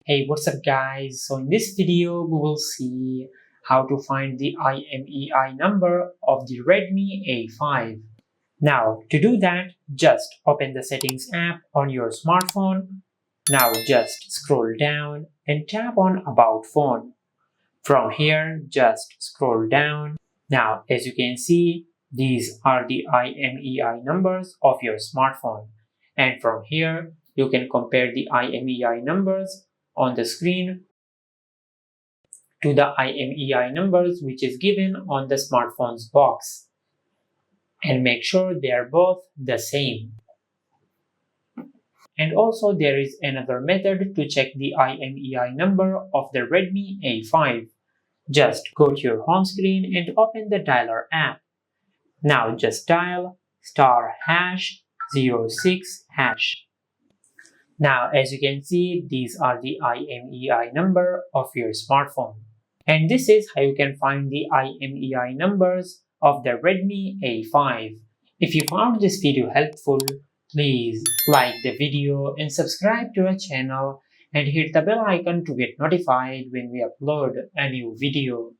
Hey, what's up guys? So in this video we will see how to find the IMEI number of the Redmi A5. Now to do that, just open the settings app on your smartphone. Now just scroll down and tap on About Phone. From here just scroll down. Now as you can see, these are the IMEI numbers of your smartphone. And from here you can compare the IMEI numbers on the screen to the IMEI numbers which is given on the smartphone's box and make sure they are both the same. And also there is another method to check the IMEI number of the Redmi A5. Just go to your home screen and open the dialer app. Now just dial *#06#. Now, as you can see, these are the IMEI number of your smartphone. And this is how you can find the IMEI numbers of the Redmi A5. If you found this video helpful, please like the video and subscribe to our channel and hit the bell icon to get notified when we upload a new video.